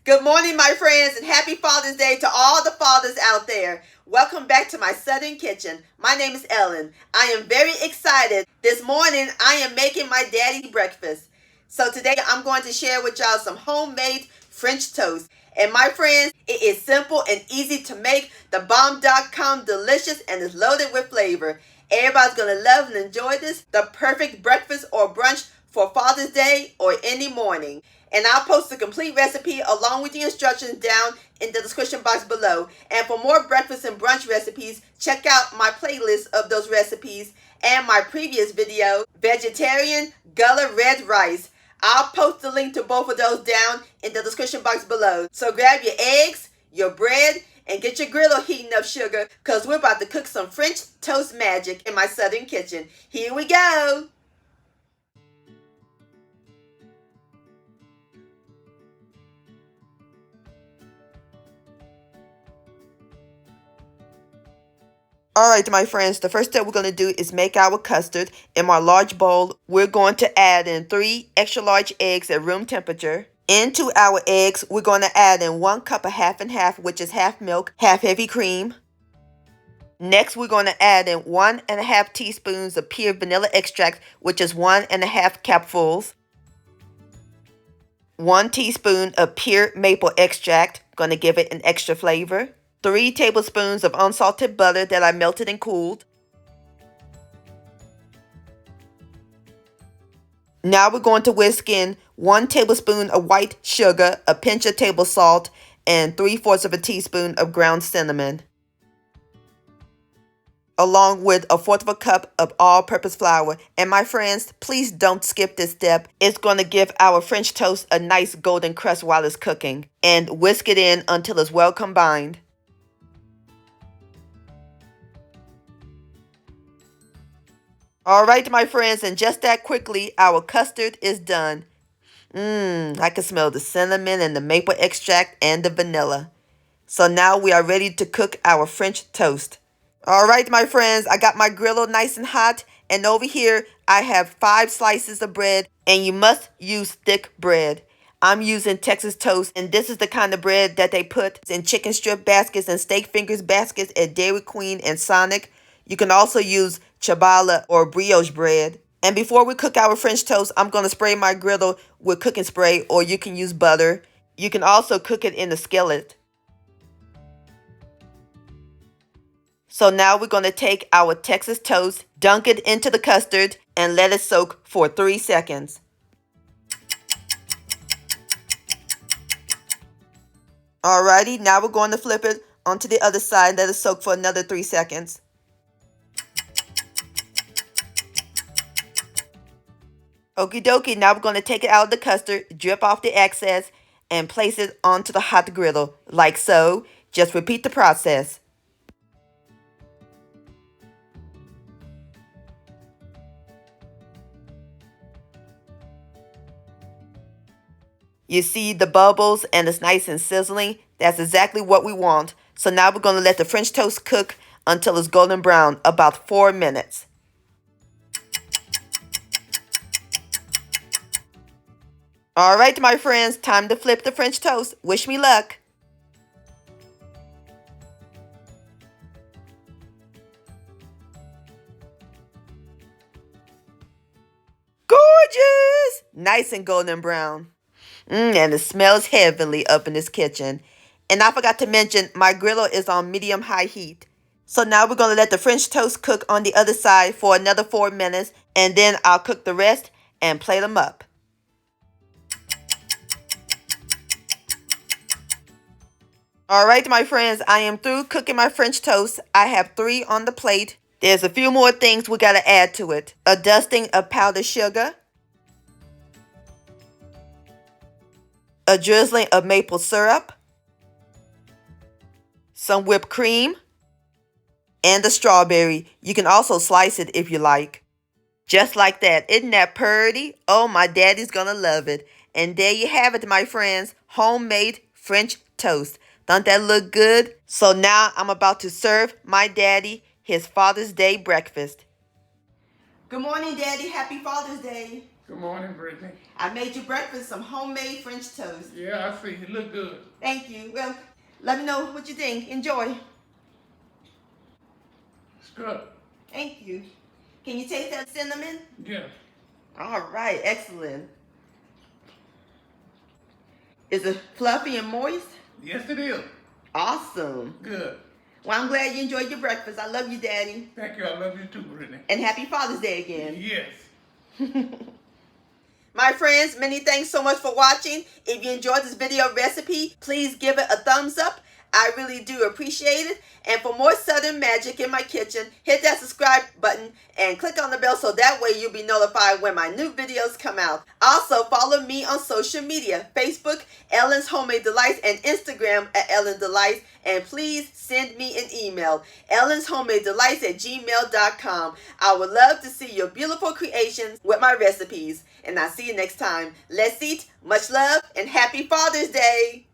Good morning, my friends, and happy Father's Day to all the fathers out there. Welcome back to my Southern kitchen. My name is Ellen. I am very excited. This morning, I am making my daddy breakfast. So today, I'm going to share with y'all some homemade French toast. And my friends, it is simple and easy to make. The bomb.com delicious and is loaded with flavor. Everybody's going to love and enjoy this. The perfect breakfast or brunch for Father's Day or any morning. And I'll post the complete recipe along with the instructions down in the description box below. And for more breakfast and brunch recipes, check out my playlist of those recipes and my previous video, Vegetarian Gullah Red Rice. I'll post the link to both of those down in the description box below. So grab your eggs, your bread, and get your griddle heating up, sugar, because we're about to cook some French toast magic in my Southern kitchen. Here we go. Alright, my friends, the first step we're going to do is make our custard. In my large bowl, we're going to add in 3 extra large eggs at room temperature. Into our eggs, we're going to add in 1 cup of half and half, which is half milk, half heavy cream. Next, we're going to add in 1½ teaspoons of pure vanilla extract, which is 1½ cupfuls. 1 teaspoon of pure maple extract, going to give it an extra flavor. 3 tablespoons of unsalted butter that I melted and cooled. Now we're going to whisk in 1 tablespoon of white sugar, a pinch of table salt, and 3/4 of a teaspoon of ground cinnamon, along with 1/4 of a cup of all-purpose flour. And my friends, please don't skip this step. It's going to give our French toast a nice golden crust while it's cooking. And whisk it in until it's well combined. Alright, my friends, and just that quickly, our custard is done. I can smell the cinnamon and the maple extract and the vanilla. So now we are ready to cook our French toast. Alright, my friends, I got my griddle nice and hot, and over here I have 5 slices of bread, and you must use thick bread. I'm using Texas toast, and this is the kind of bread that they put in chicken strip baskets and steak fingers baskets at Dairy Queen and Sonic. You can also use challah or brioche bread. And before we cook our French toast, I'm going to spray my griddle with cooking spray, or you can use butter. You can also cook it in a skillet. So now we're going to take our Texas toast, dunk it into the custard, and let it soak for 3 seconds. Alrighty, now we're going to flip it onto the other side and let it soak for another 3 seconds. Okie dokie, now we're going to take it out of the custard, drip off the excess, and place it onto the hot griddle, like so. Just repeat the process. You see the bubbles and it's nice and sizzling? That's exactly what we want. So now we're going to let the French toast cook until it's golden brown, about 4 minutes. Alright, my friends, time to flip the French toast. Wish me luck. Gorgeous! Nice and golden brown. And it smells heavenly up in this kitchen. And I forgot to mention, my griddle is on medium-high heat. So now we're going to let the French toast cook on the other side for another 4 minutes. And then I'll cook the rest and plate them up. Alright, my friends, I am through cooking my French toast. I have 3 on the plate. There's a few more things we got to add to it. A dusting of powdered sugar. A drizzling of maple syrup. Some whipped cream. And a strawberry. You can also slice it if you like. Just like that. Isn't that pretty? Oh, my daddy's gonna love it. And there you have it, my friends. Homemade French toast. Don't that look good? So now I'm about to serve my daddy his Father's Day breakfast. Good morning, Daddy. Happy Father's Day. Good morning, Brittany. I made you breakfast, some homemade French toast. Yeah, I see. It look good. Thank you. Well, let me know what you think. Enjoy. It's good. Thank you. Can you taste that cinnamon? Yeah. All right, excellent. Is it fluffy and moist? Yes, it is. Awesome. Good. Well, I'm glad you enjoyed your breakfast. I love you, Daddy. Thank you. I love you too, Brittany. And happy Father's Day again. Yes. My friends, many thanks so much for watching. If you enjoyed this video recipe, please give it a thumbs up. I really do appreciate it. And for more Southern magic in my kitchen, hit that subscribe button and click on the bell so that way you'll be notified when my new videos come out. Also, follow me on social media, Facebook, Ellen's Homemade Delights, and Instagram at Ellen Delights. And please send me an email, ellenshomemadedelights@gmail.com. I would love to see your beautiful creations with my recipes. And I'll see you next time. Let's eat. Much love and happy Father's Day.